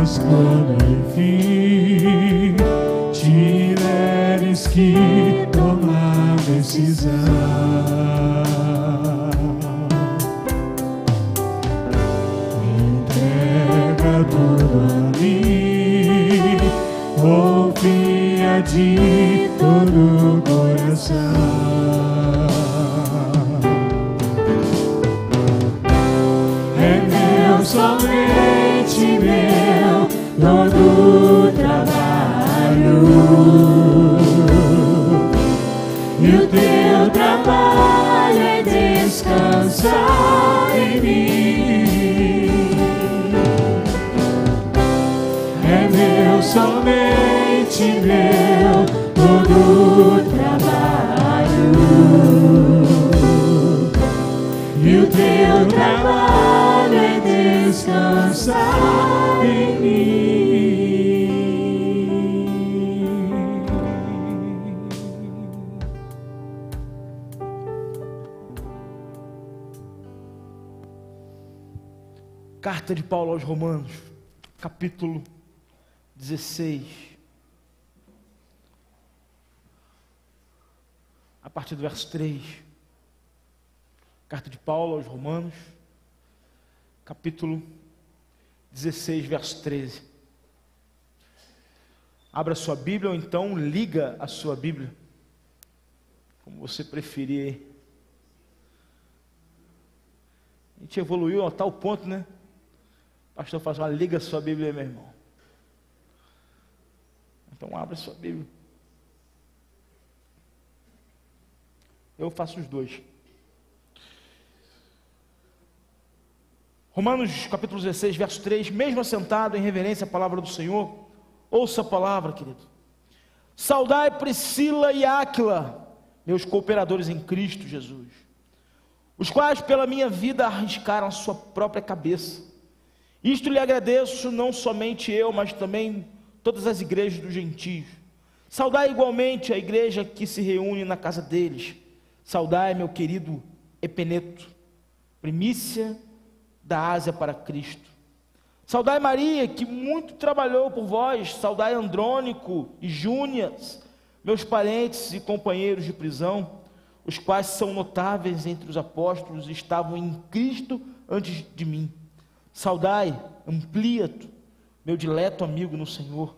mas quando enfim tiveres que tomar decisão, entrega tudo a mim, confia de todo o coração. Somente meu todo o trabalho, e o teu trabalho é descansar em mim. É meu, somente meu todo o trabalho, e o teu trabalho é descansar em mim. Carta de Paulo aos Romanos, capítulo 16, a partir do verso 3. Carta de Paulo aos Romanos, capítulo 16, verso 13. Abra sua Bíblia ou então liga a sua Bíblia, como você preferir. A gente evoluiu a tal ponto, né? O pastor faz uma liga a sua Bíblia aí, meu irmão. Então abra a sua Bíblia. Eu faço os dois. Romanos capítulo 16, verso 3, mesmo assentado em reverência à palavra do Senhor, ouça a palavra, querido. Saudai Priscila e Áquila, meus cooperadores em Cristo Jesus, os quais pela minha vida arriscaram a sua própria cabeça. Isto lhe agradeço, não somente eu, mas também todas as igrejas dos gentios. Saudai igualmente a igreja que se reúne na casa deles. Saudai meu querido Epeneto, primícia da Ásia para Cristo. Saudai Maria, que muito trabalhou por vós. Saudai Andrônico e Júnias, meus parentes e companheiros de prisão, os quais são notáveis entre os apóstolos e estavam em Cristo antes de mim. Saudai Amplíato, meu dileto amigo no Senhor.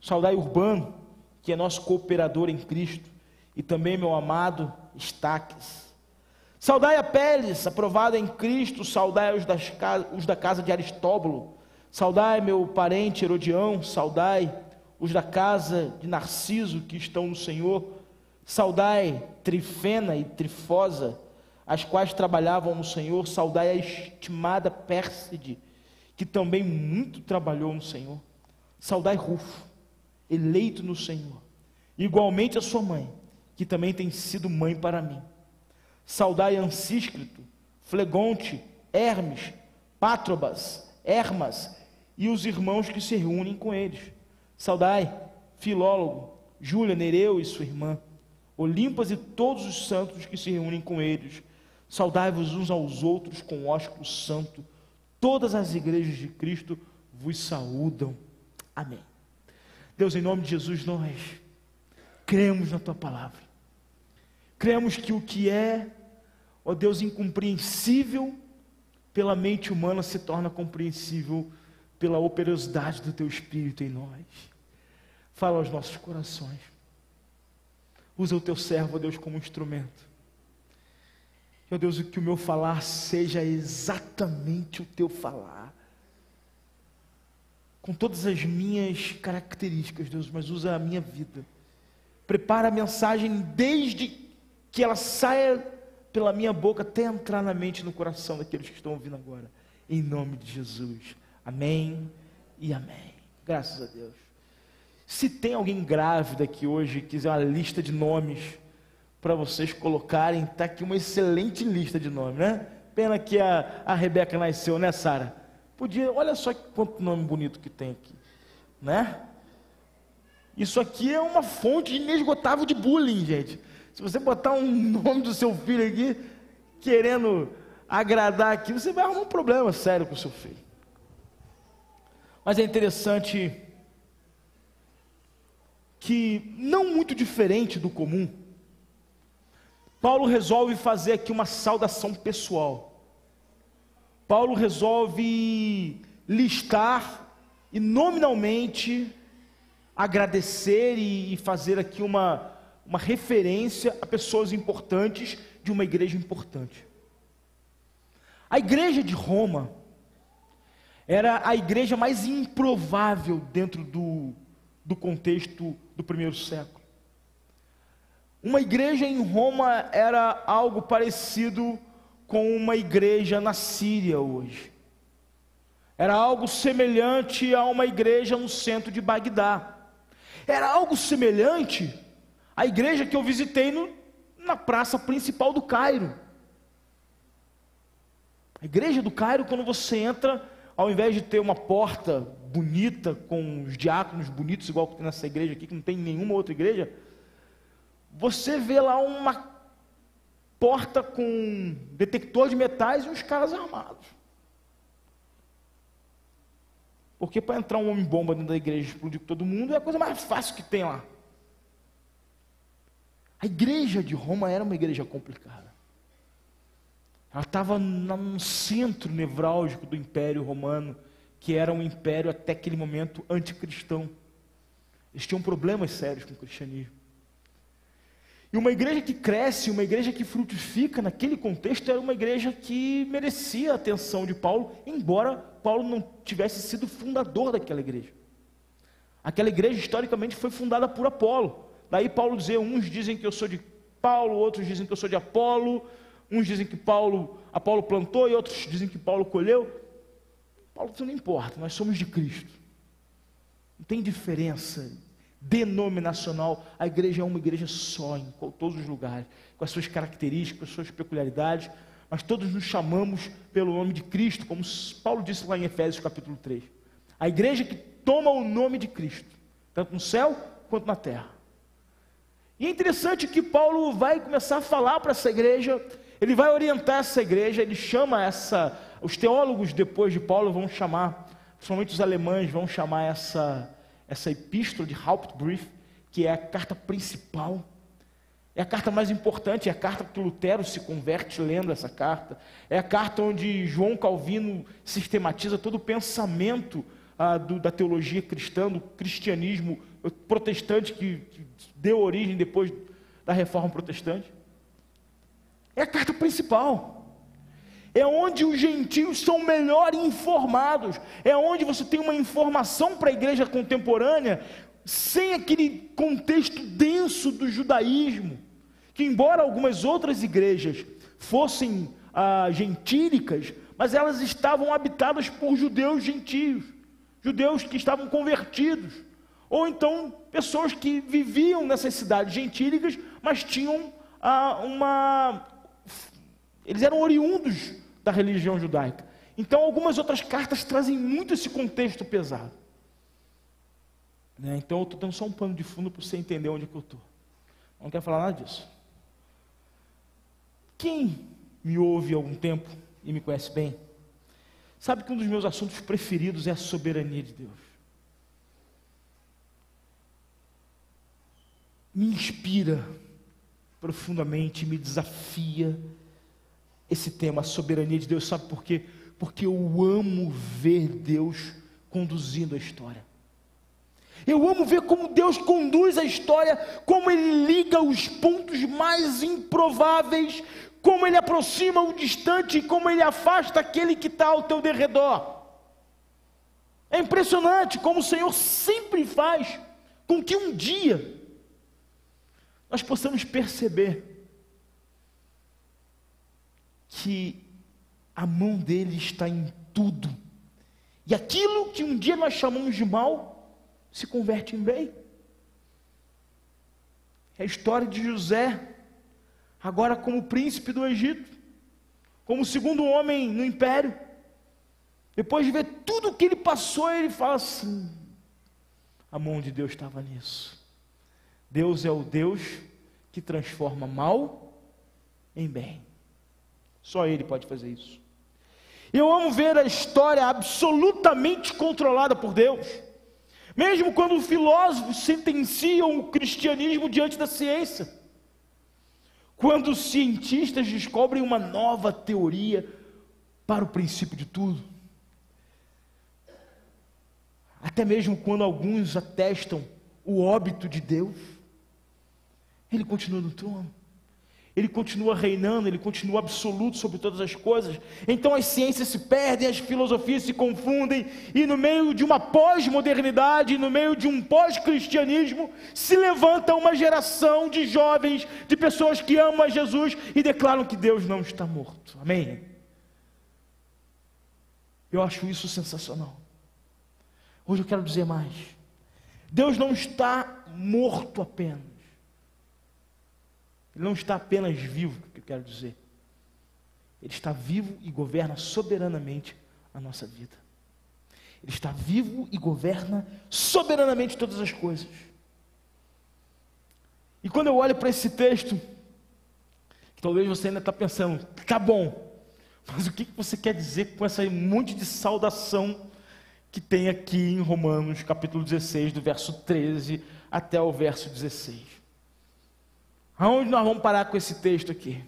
Saudai Urbano, que é nosso cooperador em Cristo, e também meu amado Estaques. Saudai Apeles, aprovado em Cristo. Saudai os da casa de Aristóbulo. Saudai meu parente Herodião. Saudai os da casa de Narciso, que estão no Senhor. Saudai Trifena e Trifosa, as quais trabalhavam no Senhor. Saudai a estimada Pérside, que também muito trabalhou no Senhor. Saudai Rufo, eleito no Senhor, igualmente a sua mãe, que também tem sido mãe para mim. Saudai Ansíscrito, Flegonte, Hermes, Pátrobas, Hermas e os irmãos que se reúnem com eles. Saudai Filólogo, Júlia, Nereu e sua irmã, Olimpas e todos os santos que se reúnem com eles. Saudai-vos uns aos outros com ósculo santo. Todas as igrejas de Cristo vos saúdam. Amém. Deus, em nome de Jesus, nós cremos na Tua Palavra. Cremos que o que é, ó Deus, incompreensível pela mente humana se torna compreensível pela operosidade do Teu Espírito em nós. Fala aos nossos corações. Usa o Teu servo, ó Deus, como instrumento. Ó Deus, que o meu falar seja exatamente o Teu falar. Com todas as minhas características, Deus, mas usa a minha vida. Prepara a mensagem desde que ela saia pela minha boca até entrar na mente e no coração daqueles que estão ouvindo agora. Em nome de Jesus. Amém e amém. Graças a Deus. Se tem alguém grávida aqui hoje, quiser uma lista de nomes para vocês colocarem, está aqui uma excelente lista de nomes, né? Pena que a Rebeca nasceu, né, Sara? Podia, olha só quanto nome bonito que tem aqui, né? Isso aqui é uma fonte inesgotável de bullying, gente. Se você botar um nome do seu filho aqui, querendo agradar aqui, você vai arrumar um problema sério com o seu filho. Mas é interessante que, não muito diferente do comum, Paulo resolve fazer aqui uma saudação pessoal. Paulo resolve listar e nominalmente agradecer e fazer aqui uma referência a pessoas importantes de uma igreja importante. A igreja de Roma era a igreja mais improvável dentro do contexto do primeiro século. Uma igreja em Roma era algo parecido com uma igreja na Síria hoje. Era algo semelhante a uma igreja no centro de Bagdá. Era algo semelhante à igreja que eu visitei na praça principal do Cairo. A igreja do Cairo, quando você entra, ao invés de ter uma porta bonita, com os diáconos bonitos, igual que tem nessa igreja aqui, que não tem em nenhuma outra igreja, você vê lá uma porta com detector de metais e uns caras armados. Porque para entrar um homem-bomba dentro da igreja e explodir com todo mundo é a coisa mais fácil que tem lá. A igreja de Roma era uma igreja complicada. Ela estava no centro nevrálgico do Império Romano, que era um império até aquele momento anticristão. Eles tinham problemas sérios com o cristianismo. E uma igreja que cresce, uma igreja que frutifica naquele contexto, era uma igreja que merecia a atenção de Paulo, embora Paulo não tivesse sido fundador daquela igreja. Aquela igreja historicamente foi fundada por Apolo. Daí Paulo dizia, uns dizem que eu sou de Paulo, outros dizem que eu sou de Apolo, uns dizem que Apolo plantou e outros dizem que Paulo colheu. Paulo, isso não importa, nós somos de Cristo. Não tem diferença denominacional. A igreja é uma igreja só, em todos os lugares, com as suas características, com as suas peculiaridades, mas todos nos chamamos pelo nome de Cristo, como Paulo disse lá em Efésios capítulo 3. A igreja que toma o nome de Cristo, tanto no céu quanto na terra. E é interessante que Paulo vai começar a falar para essa igreja, ele vai orientar essa igreja, ele chama os teólogos depois de Paulo vão chamar, principalmente os alemães vão chamar essa epístola de Hauptbrief, que é a carta principal, é a carta mais importante, é a carta que Lutero se converte lendo essa carta, é a carta onde João Calvino sistematiza todo o pensamento da teologia cristã, do cristianismo protestante que deu origem depois da reforma protestante. É a carta principal, é onde os gentios são melhor informados, é onde você tem uma informação para a igreja contemporânea, sem aquele contexto denso do judaísmo, que embora algumas outras igrejas fossem gentílicas, mas elas estavam habitadas por judeus gentios, judeus que estavam convertidos, ou então pessoas que viviam nessas cidades gentílicas, mas tinham eles eram oriundos da religião judaica. Então algumas outras cartas trazem muito esse contexto pesado. Então eu estou dando só um pano de fundo para você entender onde é que eu estou. Não quero falar nada disso. Quem me ouve há algum tempo e me conhece bem, sabe que um dos meus assuntos preferidos é a soberania de Deus. Me inspira profundamente, me desafia esse tema, a soberania de Deus. Sabe por quê? Porque eu amo ver Deus conduzindo a história. Eu amo ver como Deus conduz a história, como Ele liga os pontos mais improváveis, como Ele aproxima o distante e como Ele afasta aquele que está ao teu derredor. É impressionante como o Senhor sempre faz com que um dia nós possamos perceber que a mão dele está em tudo, e aquilo que um dia nós chamamos de mal, se converte em bem. É a história de José, agora como príncipe do Egito, como segundo homem no império, depois de ver tudo o que ele passou, ele fala assim, a mão de Deus estava nisso. Deus é o Deus que transforma mal em bem. Só Ele pode fazer isso. Eu amo ver a história absolutamente controlada por Deus. Mesmo quando filósofos sentenciam o cristianismo diante da ciência. Quando os cientistas descobrem uma nova teoria para o princípio de tudo. Até mesmo quando alguns atestam o óbito de Deus, Ele continua no trono. Ele continua reinando, Ele continua absoluto sobre todas as coisas. Então as ciências se perdem, as filosofias se confundem, e no meio de uma pós-modernidade, no meio de um pós-cristianismo, se levanta uma geração de jovens, de pessoas que amam a Jesus e declaram que Deus não está morto. Amém? Eu acho isso sensacional. Hoje eu quero dizer mais. Deus não está morto apenas. Ele não está apenas vivo, que eu quero dizer. Ele está vivo e governa soberanamente a nossa vida. Ele está vivo e governa soberanamente todas as coisas. E quando eu olho para esse texto, talvez você ainda está pensando, tá bom, mas o que você quer dizer com esse monte de saudação que tem aqui em Romanos, capítulo 16, do verso 13 até o verso 16? Aonde nós vamos parar com esse texto aqui?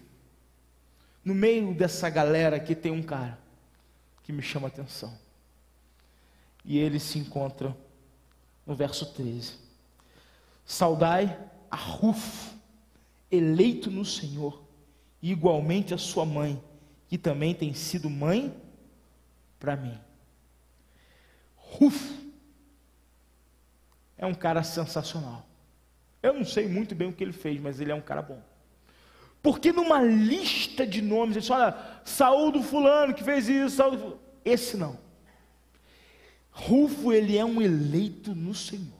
No meio dessa galera aqui tem um cara que me chama a atenção. E ele se encontra no verso 13. Saudai a Rufo, eleito no Senhor, e igualmente a sua mãe, que também tem sido mãe para mim. Rufo é um cara sensacional. Eu não sei muito bem o que ele fez, mas ele é um cara bom. Porque numa lista de nomes, ele diz, olha, Saul do fulano que fez isso, Saul do fulano. Esse não. Rufo, ele é um eleito no Senhor.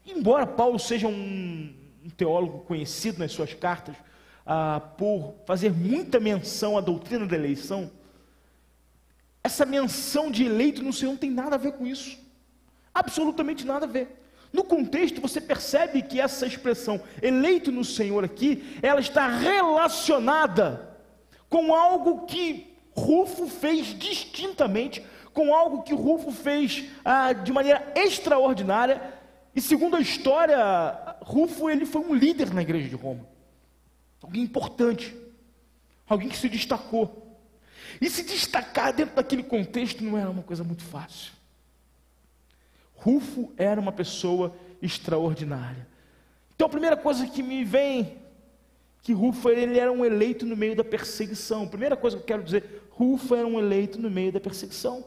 Embora Paulo seja um teólogo conhecido nas suas cartas, por fazer muita menção à doutrina da eleição, essa menção de eleito no Senhor não tem nada a ver com isso. Absolutamente nada a ver. No contexto, você percebe que essa expressão, eleito no Senhor aqui, ela está relacionada com algo que Rufo fez distintamente, com algo que Rufo fez de maneira extraordinária, e segundo a história, Rufo ele foi um líder na igreja de Roma, alguém importante, alguém que se destacou, e se destacar dentro daquele contexto não era uma coisa muito fácil. Rufo era uma pessoa extraordinária. Então a primeira coisa que me vem, que Rufo ele era um eleito no meio da perseguição. Primeira coisa que eu quero dizer, Rufo era um eleito no meio da perseguição.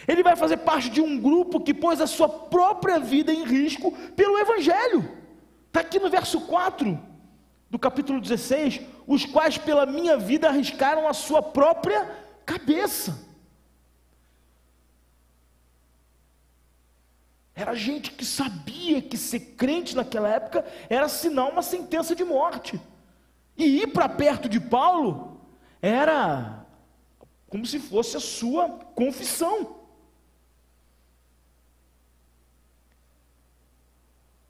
Ele vai fazer parte de um grupo que pôs a sua própria vida em risco pelo Evangelho. Está aqui no verso 4 do capítulo 16, os quais pela minha vida arriscaram a sua própria cabeça. Era gente que sabia que ser crente naquela época era assinar uma sentença de morte. E ir para perto de Paulo era como se fosse a sua confissão.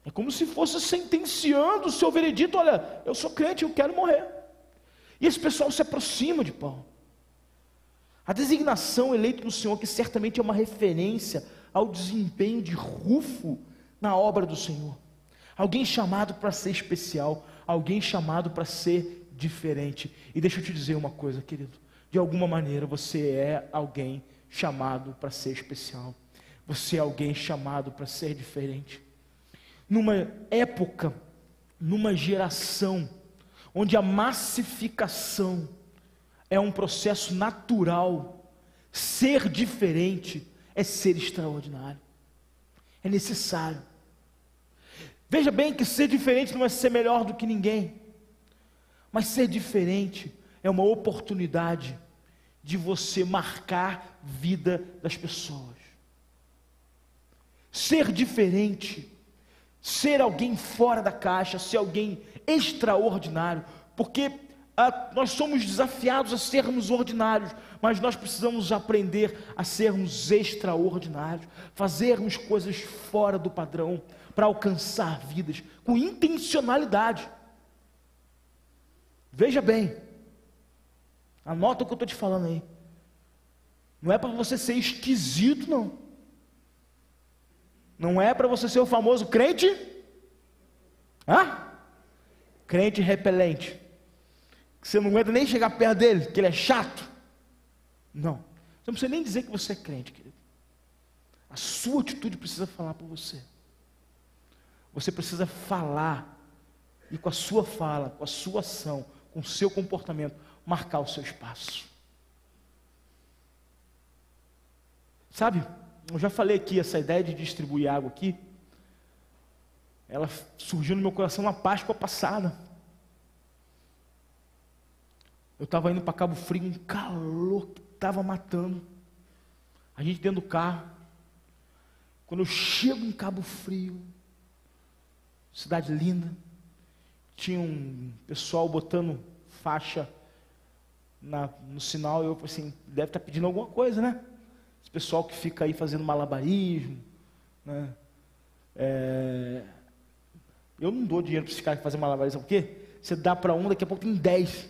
É como se fosse sentenciando o seu veredito, olha, eu sou crente, eu quero morrer. E esse pessoal se aproxima de Paulo. A designação eleito no Senhor, que certamente é uma referência ao desempenho de Rufo na obra do Senhor. Alguém chamado para ser especial, alguém chamado para ser diferente. E deixa eu te dizer uma coisa, querido, de alguma maneira você é alguém chamado para ser especial, você é alguém chamado para ser diferente. Numa época, numa geração, onde a massificação é um processo natural, ser diferente é ser extraordinário, é necessário. Veja bem que ser diferente não é ser melhor do que ninguém, mas ser diferente é uma oportunidade de você marcar a vida das pessoas. Ser diferente, ser alguém fora da caixa, ser alguém extraordinário, porque nós somos desafiados a sermos ordinários, mas nós precisamos aprender a sermos extraordinários, fazermos coisas fora do padrão, para alcançar vidas, com intencionalidade. Veja bem, anota o que eu estou te falando aí. Não é para você ser esquisito, não. Não é para você ser o famoso crente, crente repelente, que você não aguenta nem chegar perto dele, que ele é chato. Não, você não precisa nem dizer que você é crente, querido. A sua atitude precisa falar por você. Você precisa falar, e com a sua fala, com a sua ação, com o seu comportamento, marcar o seu espaço. Sabe, eu já falei aqui, essa ideia de distribuir água aqui, ela surgiu no meu coração na Páscoa passada. Eu estava indo para Cabo Frio, um calor que estava matando. A gente dentro do carro. Quando eu chego em Cabo Frio, cidade linda, tinha um pessoal botando faixa no sinal, e eu falei assim, deve estar pedindo alguma coisa, né? Esse pessoal que fica aí fazendo malabarismo, né? Eu não dou dinheiro para esses caras que fazem malabarismo, sabe por quê? Você dá para um, daqui a pouco tem 10.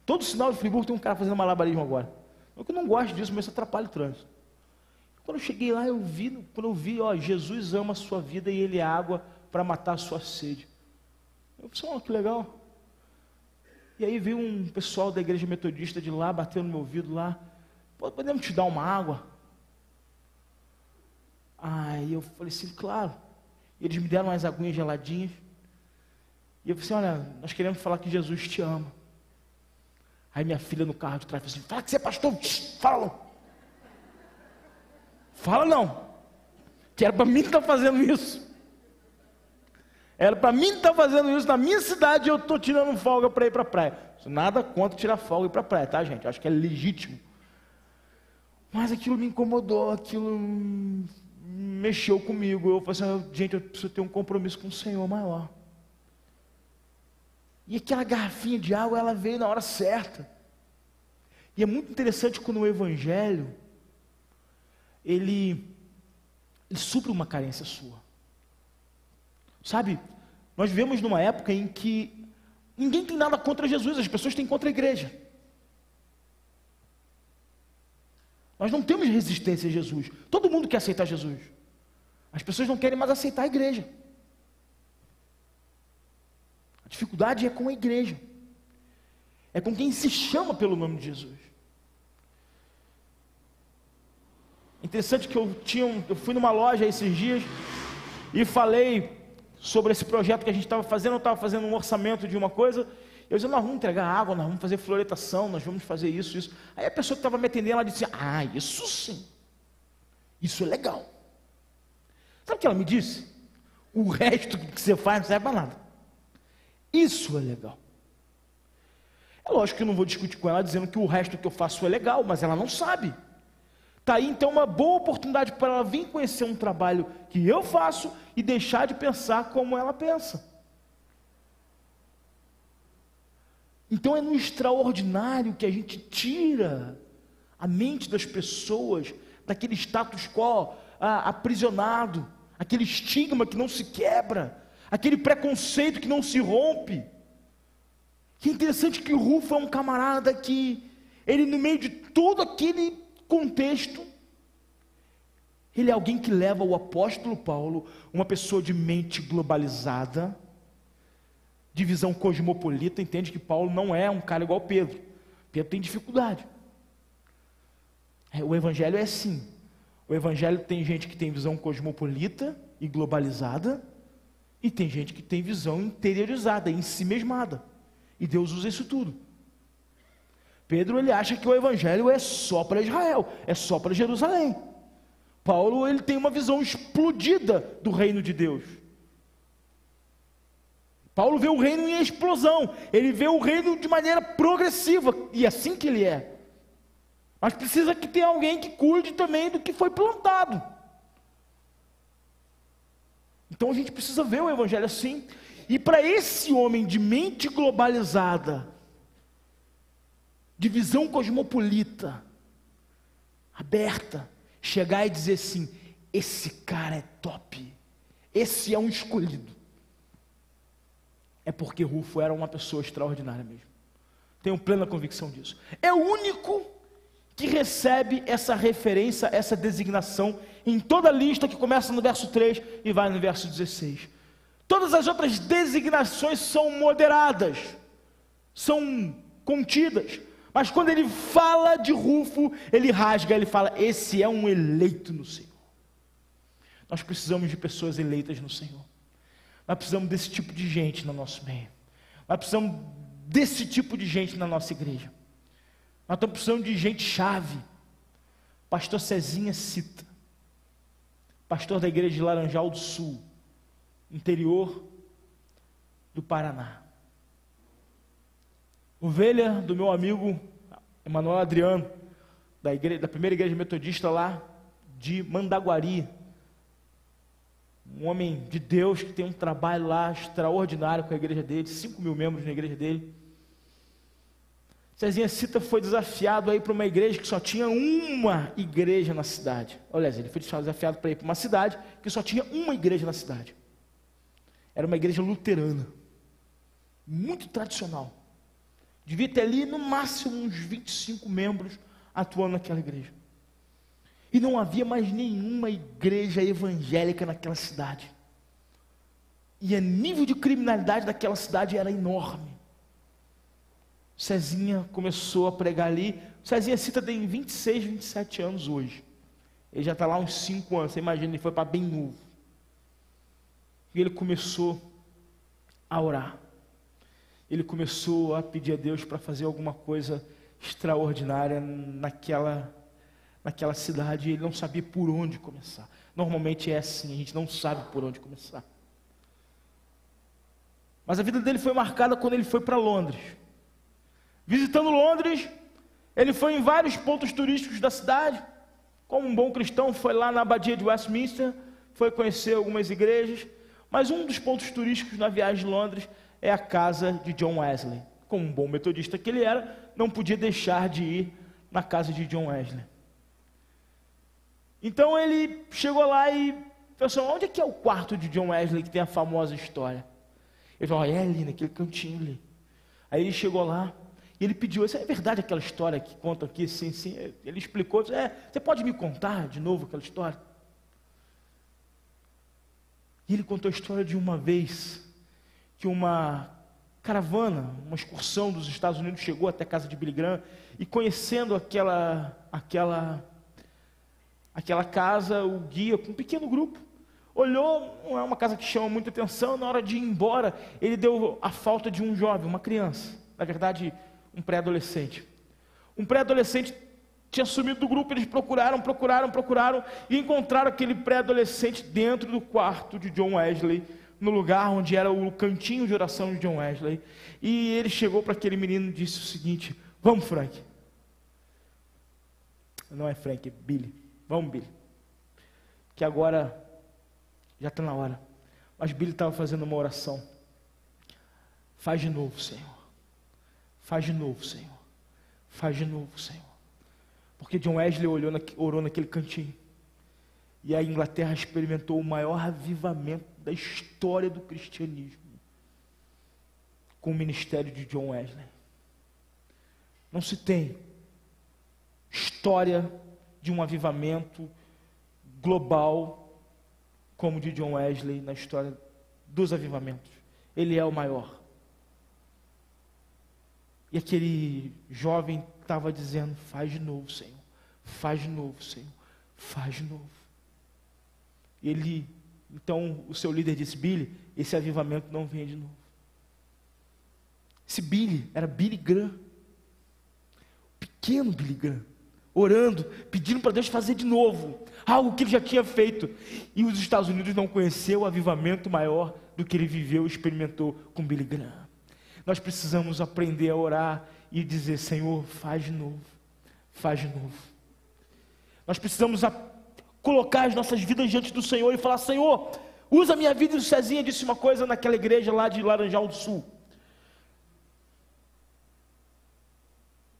Todo sinal de Friburgo tem um cara fazendo malabarismo agora. Eu não gosto disso, mas isso atrapalha o trânsito. Quando eu cheguei lá, quando eu vi, Jesus ama a sua vida e Ele é água para matar a sua sede. Eu pensei, que legal. E aí veio um pessoal da igreja metodista de lá, batendo no meu ouvido lá, podemos te dar uma água? Aí eu falei assim, claro. E eles me deram umas aguinhas geladinhas. E eu falei assim, olha, nós queremos falar que Jesus te ama. Aí minha filha no carro de trás falou assim, fala que você é pastor, fala não. Fala não. Que era para mim estar fazendo isso. Era para mim estar fazendo isso na minha cidade e eu estou tirando folga para ir para a praia. Nada contra tirar folga e ir para a praia, tá, gente? Eu acho que é legítimo. Mas aquilo me incomodou, aquilo mexeu comigo. Eu falei assim, gente, eu preciso ter um compromisso com o Senhor maior. E aquela garrafinha de água, ela veio na hora certa. E é muito interessante quando o Evangelho, ele supre uma carência sua. Sabe, nós vivemos numa época em que ninguém tem nada contra Jesus, as pessoas têm contra a igreja. Nós não temos resistência a Jesus. Todo mundo quer aceitar Jesus. As pessoas não querem mais aceitar a igreja. A dificuldade é com a igreja. É com quem se chama pelo nome de Jesus. Interessante que eu fui numa loja esses dias e falei sobre esse projeto que a gente estava fazendo. Eu estava fazendo um orçamento de uma coisa. Eu disse, nós vamos entregar água, nós vamos fazer floretação, nós vamos fazer isso. Aí a pessoa que estava me atendendo, ela disse, isso sim, isso é legal. Sabe o que ela me disse? O resto que você faz não serve para nada. Isso é legal. É lógico que eu não vou discutir com ela dizendo que o resto que eu faço é legal, mas ela não sabe. Está aí então uma boa oportunidade para ela vir conhecer um trabalho que eu faço e deixar de pensar como ela pensa. Então é no extraordinário que a gente tira a mente das pessoas daquele status quo aprisionado, aquele estigma que não se quebra, aquele preconceito que não se rompe. Que é interessante que o Rufo é um camarada que, ele no meio de todo aquele contexto, ele é alguém que leva o apóstolo Paulo, uma pessoa de mente globalizada, de visão cosmopolita, entende que Paulo não é um cara igual Pedro. Pedro tem dificuldade. O evangelho é assim. O evangelho tem gente que tem visão cosmopolita e globalizada, e tem gente que tem visão interiorizada, ensimesmada. E Deus usa isso tudo. Pedro, ele acha que o evangelho é só para Israel, é só para Jerusalém. Paulo, ele tem uma visão explodida do reino de Deus. Paulo vê o reino em explosão, ele vê o reino de maneira progressiva, e é assim que ele é. Mas precisa que tenha alguém que cuide também do que foi plantado. Então a gente precisa ver o evangelho assim. E para esse homem de mente globalizada, de visão cosmopolita, aberta, chegar e dizer assim, esse cara é top, esse é um escolhido. É porque Rufo era uma pessoa extraordinária mesmo. Tenho plena convicção disso. É o único que recebe essa referência, essa designação, em toda a lista que começa no verso 3 e vai no verso 16. Todas as outras designações são moderadas, são contidas, mas quando ele fala de Rufo, ele rasga, ele fala: esse é um eleito no Senhor. Nós precisamos de pessoas eleitas no Senhor. Nós precisamos desse tipo de gente no nosso meio. Nós precisamos desse tipo de gente na nossa igreja. Nós estamos precisando de gente chave. Pastor Cezinha Cita, pastor da igreja de Laranjal do Sul, interior do Paraná. Ovelha do meu amigo Emanuel Adriano, da primeira igreja metodista lá de Mandaguari. Um homem de Deus que tem um trabalho lá extraordinário com a igreja dele, 5 mil membros na igreja dele. Cezinha Cita foi desafiado aí para uma igreja que só tinha uma igreja na cidade. Olha, ele foi desafiado para ir para uma cidade que só tinha uma igreja na cidade. Era uma igreja luterana, muito tradicional. Devia ter ali no máximo uns 25 membros atuando naquela igreja. E não havia mais nenhuma igreja evangélica naquela cidade. E o nível de criminalidade daquela cidade era enorme. Cezinha começou a pregar ali. Cezinha Cita tem 26, 27 anos hoje. Ele já está lá uns 5 anos. Você imagina, ele foi para bem novo. E ele começou a orar. Ele começou a pedir a Deus para fazer alguma coisa extraordinária naquela cidade. Ele não sabia por onde começar. Normalmente é assim, a gente não sabe por onde começar. Mas a vida dele foi marcada quando ele foi para Londres. Visitando Londres, ele foi em vários pontos turísticos da cidade. Como um bom cristão, foi lá na abadia de Westminster, foi conhecer algumas igrejas. Mas um dos pontos turísticos na viagem de Londres é a casa de John Wesley. Como um bom metodista que ele era, não podia deixar de ir na casa de John Wesley. Então ele chegou lá e pensou: onde é que é o quarto de John Wesley que tem a famosa história? Ele falou: é ali, naquele cantinho ali. Aí ele chegou lá e ele pediu: é verdade aquela história que conta aqui? Sim, sim. Ele explicou: você pode me contar de novo aquela história? E ele contou a história de uma vez que uma caravana, uma excursão dos Estados Unidos chegou até a casa de Billy Graham e, conhecendo aquela casa, o guia, com um pequeno grupo, olhou, não é uma casa que chama muita atenção. Na hora de ir embora, ele deu a falta de um jovem, uma criança, na verdade, um pré-adolescente. Um pré-adolescente tinha sumido do grupo. Eles procuraram e encontraram aquele pré-adolescente dentro do quarto de John Wesley, no lugar onde era o cantinho de oração de John Wesley. E ele chegou para aquele menino e disse o seguinte: vamos, Frank. Não é Frank, é Billy. Vamos, Billy, que agora já está na hora. Mas Billy estava fazendo uma oração: faz de novo, Senhor. Faz de novo, Senhor. Faz de novo, Senhor. Porque John Wesley orou naquele cantinho. E a Inglaterra experimentou o maior avivamento da história do cristianismo com o ministério de John Wesley. Não se tem história de um avivamento global como o de John Wesley na história dos avivamentos. Ele é o maior. E aquele jovem estava dizendo: faz de novo, Senhor. Faz de novo, Senhor. Faz de novo. E então o seu líder disse: Billy, esse avivamento não vem de novo. Esse Billy era Billy Graham, pequeno Billy Graham, orando, pedindo para Deus fazer de novo algo que ele já tinha feito. E os Estados Unidos não conheceu o avivamento maior do que ele viveu e experimentou com Billy Graham. Nós precisamos aprender a orar e dizer: Senhor, faz de novo, faz de novo. Nós precisamos colocar as nossas vidas diante do Senhor e falar: Senhor, usa a minha vida. E o Cezinha disse uma coisa naquela igreja lá de Laranjal do Sul.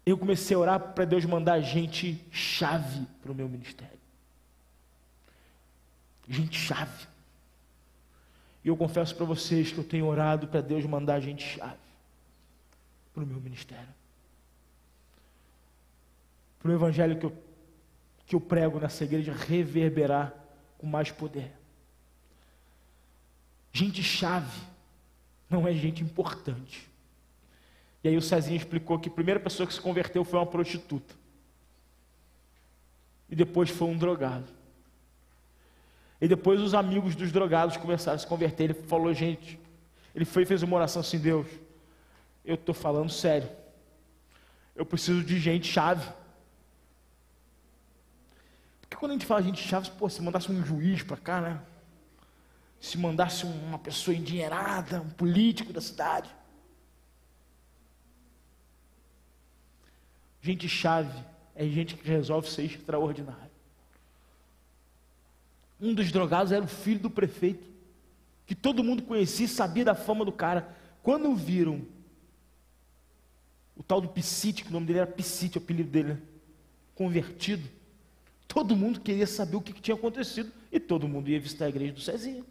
Eu comecei a orar para Deus mandar gente chave para o meu ministério. Gente chave. E eu confesso para vocês que eu tenho orado para Deus mandar gente chave para o meu ministério. para o evangelho que eu prego nessa igreja reverberar com mais poder. Gente chave não é gente importante. E aí o Cezinho explicou que a primeira pessoa que se converteu foi uma prostituta. E depois foi um drogado. E depois os amigos dos drogados começaram a se converter. Ele falou, gente, ele foi e fez uma oração assim, Deus, eu estou falando sério. Eu preciso de gente chave. Porque quando a gente fala gente chave, pô, se mandasse um juiz para cá, né? Se mandasse uma pessoa endinheirada, um político da cidade. Gente chave é gente que resolve ser extraordinário. Um dos drogados era o filho do prefeito, que todo mundo conhecia e sabia da fama do cara. Quando viram o tal do Piscite, que o nome dele era Piscite, o apelido dele, né? Convertido, todo mundo queria saber o que tinha acontecido e todo mundo ia visitar a igreja do Cezinha.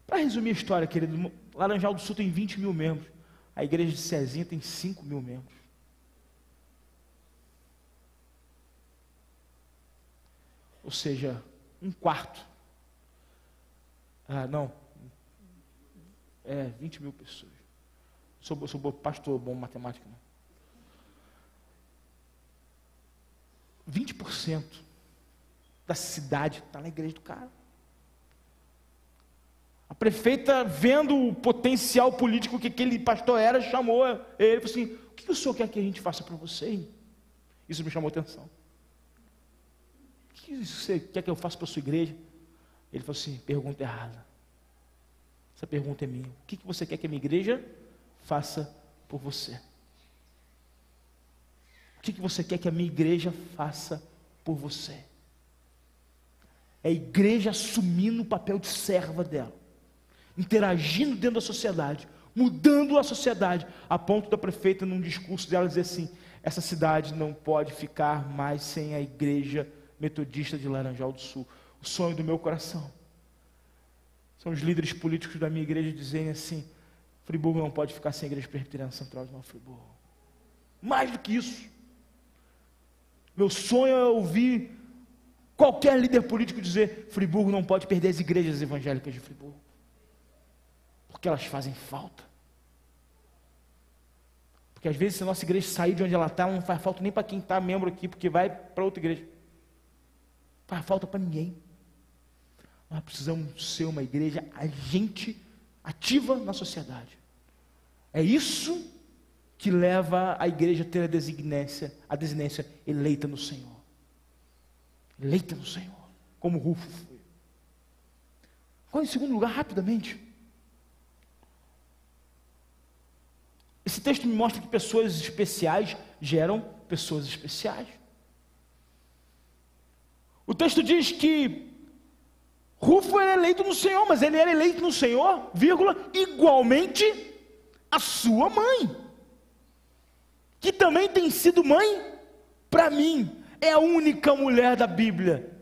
Para resumir a história, querido, Laranjal do Sul tem 20 mil membros, a igreja de Cezinha tem 5 mil membros. Ou seja, um quarto. 20 mil pessoas. Sou pastor, bom matemática. Não. 20% da cidade está na igreja do cara. A prefeita, vendo o potencial político que aquele pastor era, chamou ele e falou assim, o que o senhor quer que a gente faça para você, hein? Isso me chamou a atenção. O que você quer que eu faça para a sua igreja? Ele falou assim, pergunta errada. Essa pergunta é minha. O que você quer que a minha igreja faça por você? O que você quer que a minha igreja faça por você? É a igreja assumindo o papel de serva dela, interagindo dentro da sociedade, mudando a sociedade, a ponto da prefeita, num discurso dela, dizer assim, essa cidade não pode ficar mais sem a igreja metodista de Laranjal do Sul. O sonho do meu coração são os líderes políticos da minha igreja dizerem assim, Friburgo não pode ficar sem a igreja presbiteriana central de Nova Friburgo. Mais do que isso, meu sonho é ouvir qualquer líder político dizer, Friburgo não pode perder as igrejas evangélicas de Friburgo, porque elas fazem falta. Porque às vezes se a nossa igreja sair de onde ela está, não faz falta nem para quem está membro aqui, porque vai para outra igreja. Não faz falta para ninguém. Nós precisamos ser uma igreja agente, ativa na sociedade. É isso que leva a igreja a ter a desinência eleita no Senhor. Eleita no Senhor, como Rufo foi. Agora, em segundo lugar, rapidamente, esse texto me mostra que pessoas especiais geram pessoas especiais. O texto diz que Rufo era eleito no Senhor, mas ele era eleito no Senhor, igualmente a sua mãe, que também tem sido mãe para mim. É a única mulher da Bíblia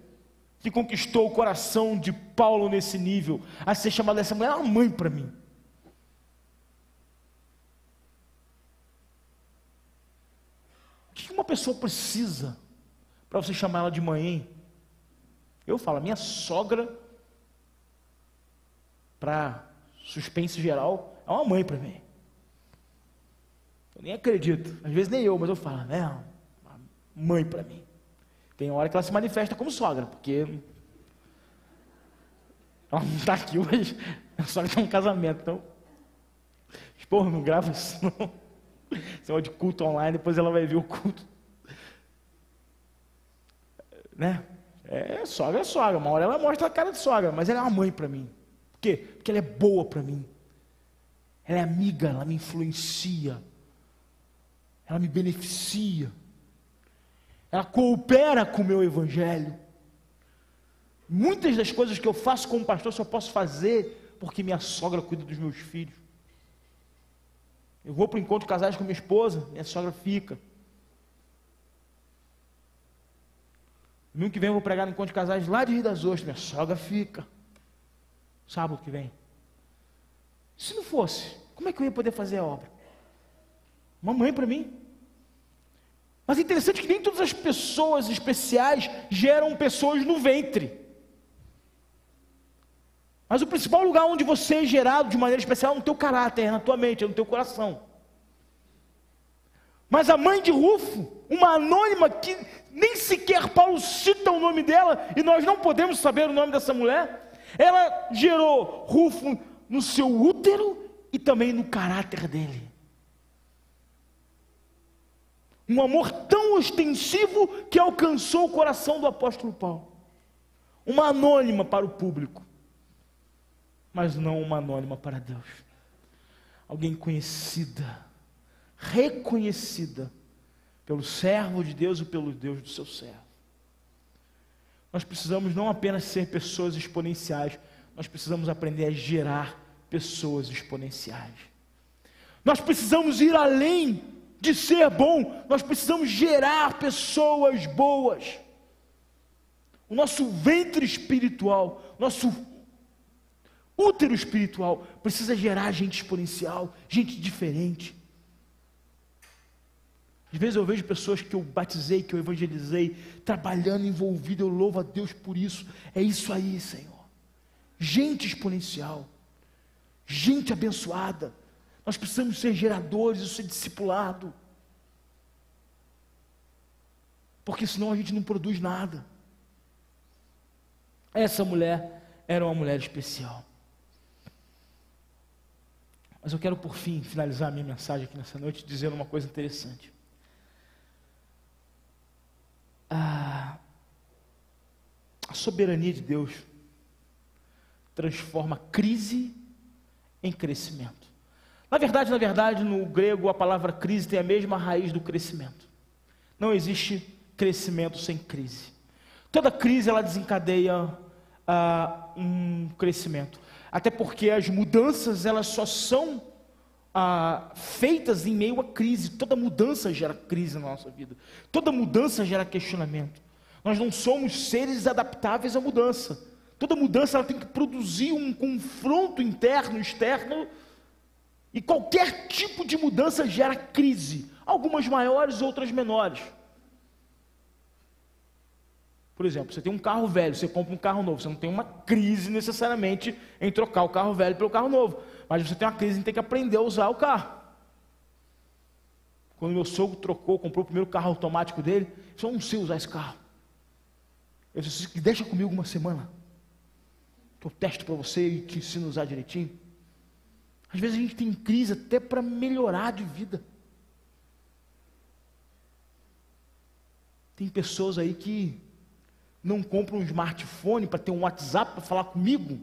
que conquistou o coração de Paulo nesse nível, a ser chamada essa mulher, é uma mãe para mim. O que uma pessoa precisa para você chamar ela de mãe, hein? Eu falo, a minha sogra, para suspense geral, é uma mãe para mim. Eu nem acredito, às vezes nem eu, mas eu falo, é uma mãe para mim. Tem hora que ela se manifesta como sogra, porque ela não está aqui hoje, a sogra tem um casamento, então, porra, não grava isso não. Esse é de culto online, depois ela vai ver o culto. Né? Sogra, uma hora ela mostra a cara de sogra, mas ela é uma mãe para mim. Por quê? Porque ela é boa para mim. Ela é amiga, ela me influencia. Ela me beneficia. Ela coopera com o meu evangelho. Muitas das coisas que eu faço como pastor só posso fazer porque minha sogra cuida dos meus filhos. Eu vou para o encontro de casais com minha esposa, minha sogra fica. Domingo que vem eu vou pregar no encontro de casais lá de Rio das Ostras, minha sogra fica. Sábado que vem. Se não fosse, como é que eu ia poder fazer a obra? Uma mãe para mim. Mas é interessante que nem todas as pessoas especiais geram pessoas no ventre. Mas o principal lugar onde você é gerado de maneira especial é no teu caráter, é na tua mente, é no teu coração. Mas a mãe de Rufo, uma anônima que nem sequer Paulo cita o nome dela, e nós não podemos saber o nome dessa mulher, ela gerou Rufo no seu útero e também no caráter dele. Um amor tão ostensivo que alcançou o coração do apóstolo Paulo. Uma anônima para o público, mas não uma anônima para Deus. Alguém conhecida, reconhecida pelo servo de Deus e pelo Deus do seu servo. Nós precisamos não apenas ser pessoas exponenciais, nós precisamos aprender a gerar pessoas exponenciais. Nós precisamos ir além de ser bom, nós precisamos gerar pessoas boas. O nosso ventre espiritual, nosso útero espiritual precisa gerar gente exponencial, gente diferente. Às vezes eu vejo pessoas que eu batizei, que eu evangelizei, trabalhando, envolvido, eu louvo a Deus por isso. É isso aí, Senhor. Gente exponencial, gente abençoada. Nós precisamos ser geradores, isso é discipulado. Porque senão a gente não produz nada. Essa mulher era uma mulher especial. Mas eu quero por fim finalizar a minha mensagem aqui nessa noite dizendo uma coisa interessante. A soberania de Deus transforma crise em crescimento. Na verdade, no grego a palavra crise tem a mesma raiz do crescimento. Não existe crescimento sem crise. Toda crise ela desencadeia um crescimento. Até porque as mudanças elas só são feitas em meio à crise. Toda mudança gera crise na nossa vida. Toda mudança gera questionamento. Nós não somos seres adaptáveis à mudança. Toda mudança ela tem que produzir um confronto interno, externo. E qualquer tipo de mudança gera crise. Algumas maiores, outras menores. Por exemplo, você tem um carro velho, você compra um carro novo. Você não tem uma crise necessariamente em trocar o carro velho pelo carro novo. Mas você tem uma crise em ter que aprender a usar o carro. Quando meu sogro comprou o primeiro carro automático dele, eu só não sei usar esse carro. Eu disse, deixa comigo uma semana, que eu testo para você e te ensino a usar direitinho. Às vezes a gente tem crise até para melhorar de vida. Tem pessoas aí que não compram um smartphone para ter um WhatsApp para falar comigo.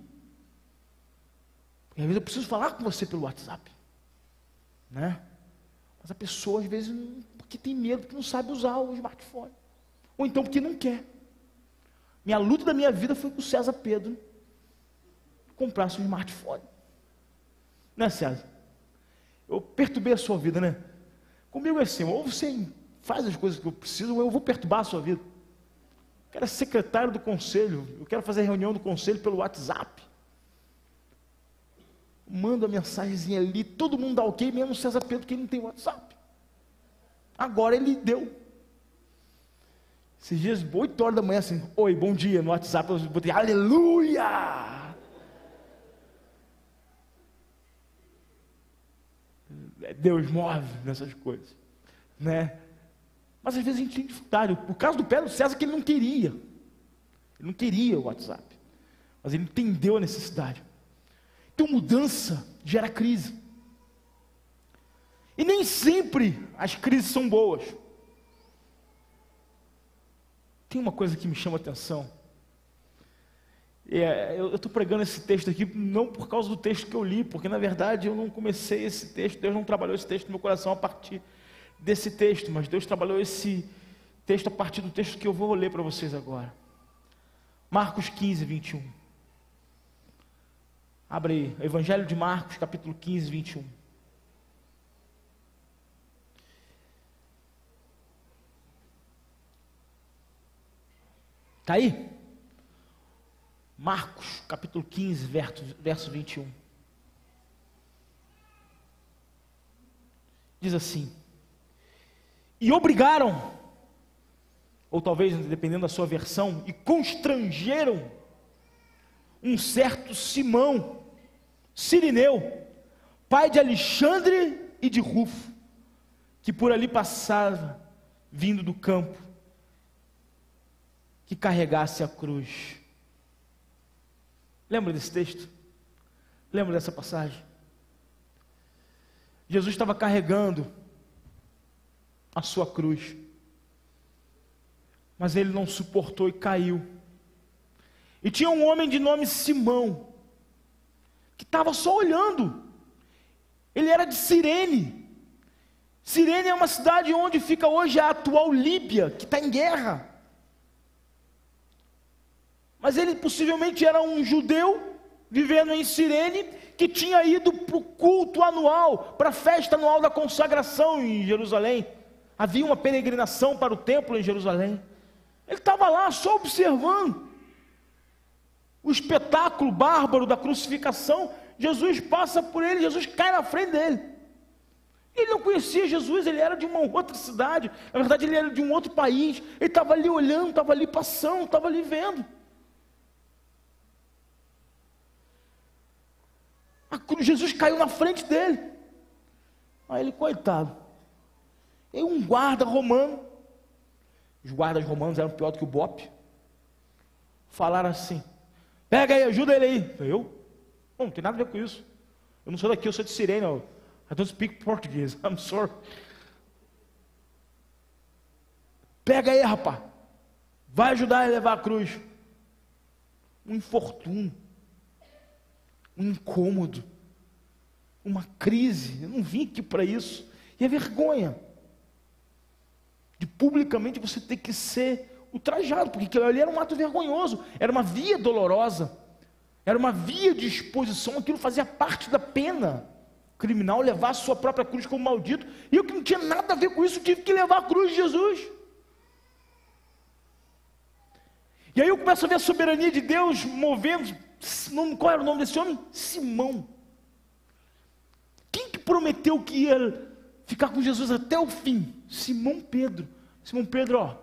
E às vezes eu preciso falar com você pelo WhatsApp, né? Mas a pessoa às vezes porque tem medo, porque não sabe usar o smartphone, ou então porque não quer. Minha luta da minha vida foi com o César Pedro comprasse um smartphone, né, César? Eu perturbei a sua vida, né? Comigo é assim, ou você faz as coisas que eu preciso, ou eu vou perturbar a sua vida. Eu quero ser secretário do conselho, eu quero fazer reunião do conselho pelo WhatsApp. Manda a mensagenzinha ali, todo mundo dá ok, menos César Pedro, que ele não tem WhatsApp. Agora ele deu. Esses dias, 8 horas da manhã, assim, oi, bom dia, no WhatsApp, eu botei, aleluia! Deus move nessas coisas, né? Mas às vezes a gente tem dificuldade. O caso do Pedro César, que ele não queria o WhatsApp, mas ele entendeu a necessidade. Então mudança gera crise, e nem sempre as crises são boas. Tem uma coisa que me chama a atenção, eu estou pregando esse texto aqui não por causa do texto que eu li, porque na verdade eu não comecei esse texto, Deus não trabalhou esse texto no meu coração a partir desse texto, mas Deus trabalhou esse texto a partir do texto que eu vou ler para vocês agora. Marcos 15, 21. Abre aí, Evangelho de Marcos, capítulo 15, 21. Está aí? Marcos, capítulo 15, verso 21. Diz assim: e obrigaram ou talvez dependendo da sua versão, e constrangeram um certo Simão, Cirineu, pai de Alexandre e de Rufo, que por ali passava, vindo do campo, que carregasse a cruz. Lembra desse texto? Lembra dessa passagem? Jesus estava carregando a sua cruz, mas ele não suportou e caiu. E tinha um homem de nome Simão, que estava só olhando. Ele era de Cirene. Cirene é uma cidade onde fica hoje a atual Líbia, que está em guerra. Mas ele possivelmente era um judeu, vivendo em Cirene, que tinha ido para o culto anual, para a festa anual da consagração em Jerusalém. Havia uma peregrinação para o templo em Jerusalém. Ele estava lá só observando o espetáculo bárbaro da crucificação. Jesus passa por ele, Jesus cai na frente dele. Ele não conhecia Jesus, ele era de uma outra cidade, na verdade ele era de um outro país. Ele estava ali olhando, estava ali passando, estava ali vendo. Jesus caiu na frente dele. Aí ele, coitado. E um guarda romano, os guardas romanos eram pior do que o BOPE, falaram assim: pega aí, ajuda ele aí. Eu? Não tem nada a ver com isso. Eu não sou daqui, eu sou de Cirene. I don't speak Portuguese, I'm sorry. Pega aí, rapaz. Vai ajudar ele a levar a cruz. Um infortúnio, um incômodo, uma crise. Eu não vim aqui para isso. E é vergonha de publicamente você ter que ser ultrajado, porque aquilo ali era um ato vergonhoso, era uma via dolorosa, era uma via de exposição. Aquilo fazia parte da pena criminal, levar a sua própria cruz como maldito. E eu, que não tinha nada a ver com isso, tive que levar a cruz de Jesus. E aí eu começo a ver a soberania de Deus movendo. Qual era o nome desse homem? Simão. Quem que prometeu que ia ficar com Jesus até o fim? Simão Pedro. Simão Pedro, ó,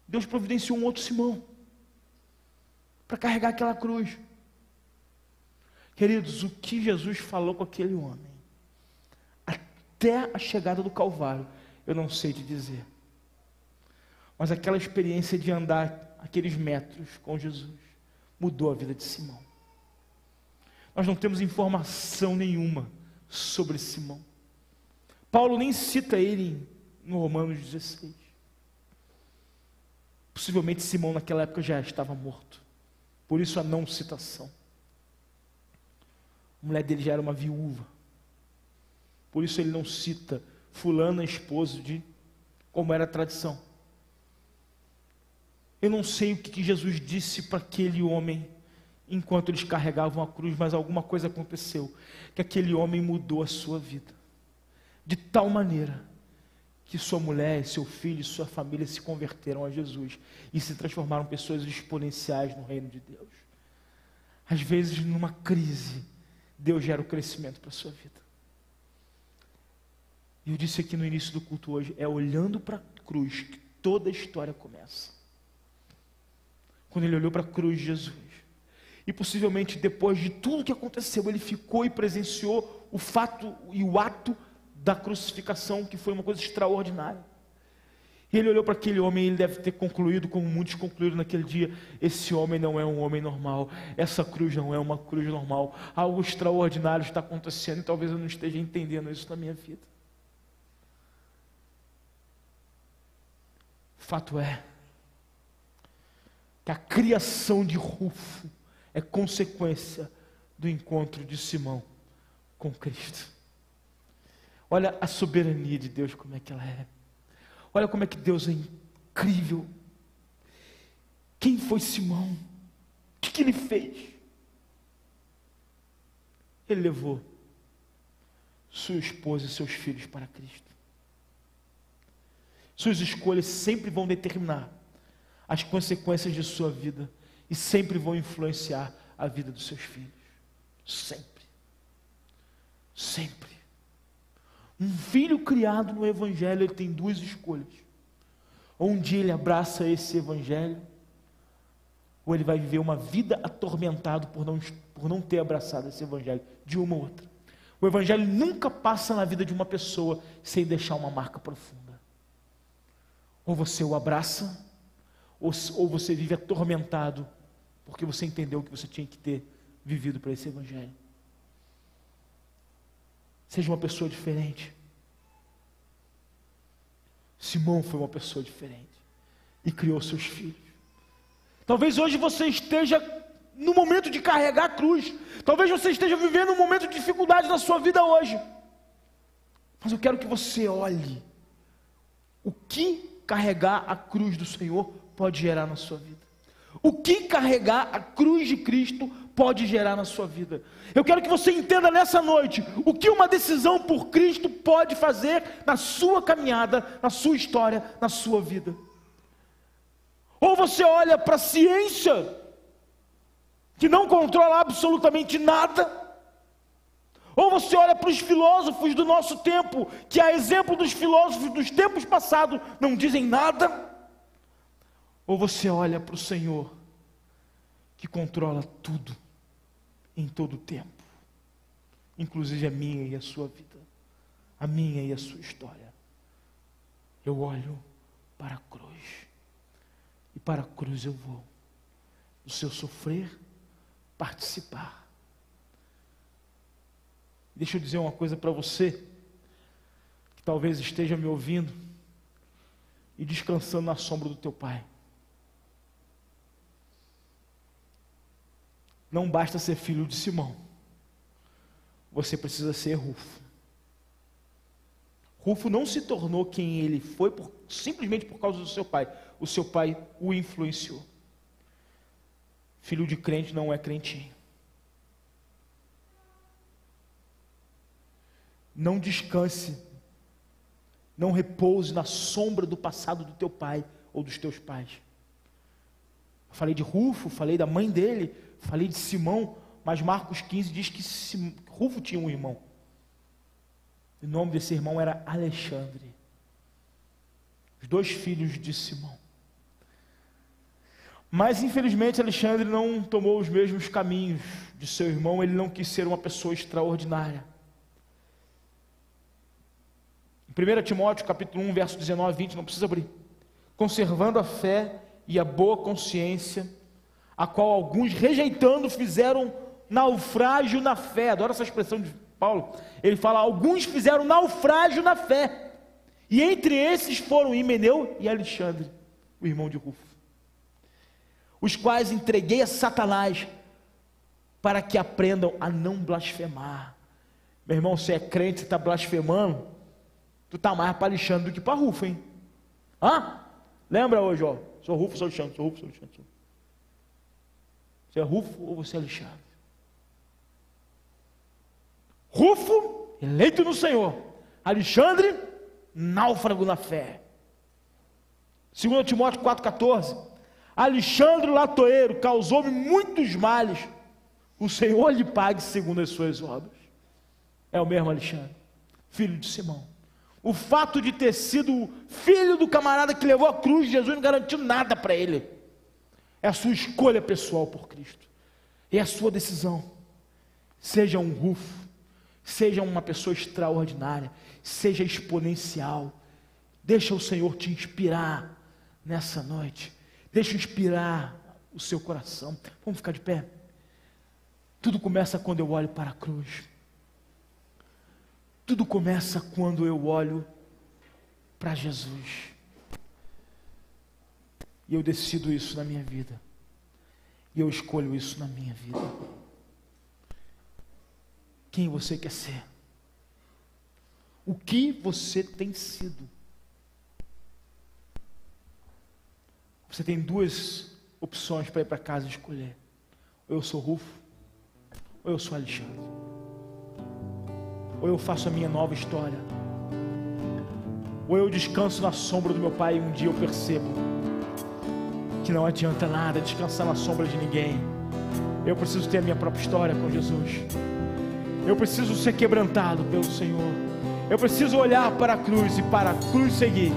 Deus providenciou um outro Simão para carregar aquela cruz. Queridos, o que Jesus falou com aquele homem até a chegada do Calvário, eu não sei te dizer. Mas aquela experiência de andar aqueles metros com Jesus mudou a vida de Simão. Nós não temos informação nenhuma sobre Simão. Paulo nem cita ele no Romanos 16. Possivelmente Simão naquela época já estava morto. Por isso a não citação. A mulher dele já era uma viúva. Por isso ele não cita fulano, esposo de, como era a tradição. Eu não sei o que Jesus disse para aquele homem enquanto eles carregavam a cruz, mas alguma coisa aconteceu, que aquele homem mudou a sua vida, de tal maneira, que sua mulher, seu filho e sua família se converteram a Jesus, e se transformaram em pessoas exponenciais no reino de Deus. Às vezes numa crise, Deus gera o crescimento para a sua vida. E eu disse aqui no início do culto hoje, é olhando para a cruz que toda a história começa. Quando ele olhou para a cruz de Jesus, e possivelmente depois de tudo que aconteceu, ele ficou e presenciou o fato e o ato da crucificação, que foi uma coisa extraordinária. E ele olhou para aquele homem, e ele deve ter concluído, como muitos concluíram naquele dia: esse homem não é um homem normal, essa cruz não é uma cruz normal, algo extraordinário está acontecendo, e talvez eu não esteja entendendo isso na minha vida. Fato é que a criação de Rufo é consequência do encontro de Simão com Cristo. Olha a soberania de Deus, como é que ela é. Olha como é que Deus é incrível. Quem foi Simão? O que ele fez? Ele levou sua esposa e seus filhos para Cristo. Suas escolhas sempre vão determinar as consequências de sua vida e sempre vão influenciar a vida dos seus filhos. Sempre. Sempre. Um filho criado no Evangelho, ele tem duas escolhas: Ou um dia ele abraça esse evangelho, ou ele vai viver uma vida atormentado por não ter abraçado esse evangelho, de uma ou outra. O evangelho nunca passa na vida de uma pessoa sem deixar uma marca profunda. Ou você o abraça, ou você vive atormentado, porque você entendeu que você tinha que ter vivido para esse evangelho. Seja uma pessoa diferente. Simão foi uma pessoa diferente e criou seus filhos. Talvez hoje você esteja no momento de carregar a cruz. Talvez você esteja vivendo um momento de dificuldade na sua vida hoje. Mas eu quero que você olhe o que carregar a cruz do Senhor pode gerar na sua vida. O que carregar a cruz de Cristo pode gerar na sua vida. Eu quero que você entenda nessa noite o que uma decisão por Cristo pode fazer na sua caminhada, na sua história, na sua vida. Ou você olha para a ciência, que não controla absolutamente nada, ou você olha para os filósofos do nosso tempo, que a exemplo dos filósofos dos tempos passados não dizem nada, ou você olha para o Senhor, que controla tudo, em todo o tempo, inclusive a minha e a sua vida, a minha e a sua história. Eu olho para a cruz, e para a cruz eu vou, no seu sofrer, participar. Deixa eu dizer uma coisa para você, que talvez esteja me ouvindo, e descansando na sombra do teu pai. Não basta ser filho de Simão, você precisa ser Rufo. Rufo não se tornou quem ele foi simplesmente por causa do seu pai. O seu pai o influenciou. Filho de crente não é crentinho. Não descanse, não repouse na sombra do passado do teu pai ou dos teus pais. Eu falei de Rufo, falei da mãe dele, falei de Simão, mas Marcos 15 diz que Rufo tinha um irmão. O nome desse irmão era Alexandre. Os 2 filhos de Simão. Mas infelizmente Alexandre não tomou os mesmos caminhos de seu irmão, ele não quis ser uma pessoa extraordinária. Em 1 Timóteo capítulo 1, verso 19 e 20, não precisa abrir. Conservando a fé e a boa consciência, a qual alguns rejeitando fizeram naufrágio na fé. Adoro essa expressão de Paulo. Ele fala, alguns fizeram naufrágio na fé. E entre esses foram Himeneu e Alexandre, o irmão de Rufo, os quais entreguei a Satanás, para que aprendam a não blasfemar. Meu irmão, você é crente, você está blasfemando, tu está mais para Alexandre do que para Rufo, hein? Lembra hoje, ó, sou Rufo, sou Alexandre, sou Rufo, sou Alexandre. Você é Rufo ou você é Alexandre? Rufo, eleito no Senhor. Alexandre, náufrago na fé. 2 Timóteo 4,14. Alexandre Latoeiro causou-me muitos males, o Senhor lhe pague segundo as suas obras. É o mesmo Alexandre, filho de Simão. O fato de ter sido filho do camarada que levou a cruz de Jesus não garantiu nada para ele. É a sua escolha pessoal por Cristo, é a sua decisão. Seja um Rufo, seja uma pessoa extraordinária, seja exponencial. Deixa o Senhor te inspirar nessa noite. Deixa inspirar o seu coração. Vamos ficar de pé? Tudo começa quando eu olho para a cruz. Tudo começa quando eu olho para Jesus. E eu decido isso na minha vida. E eu escolho isso na minha vida. Quem você quer ser? O que você tem sido? Você tem 2 opções para ir para casa e escolher. Ou eu sou Rufo, ou eu sou Alexandre. Ou eu faço a minha nova história. Ou eu descanso na sombra do meu pai e um dia eu percebo que não adianta nada descansar na sombra de ninguém. Eu preciso ter a minha própria história com Jesus. Eu preciso ser quebrantado pelo Senhor. Eu preciso olhar para a cruz e para a cruz seguir.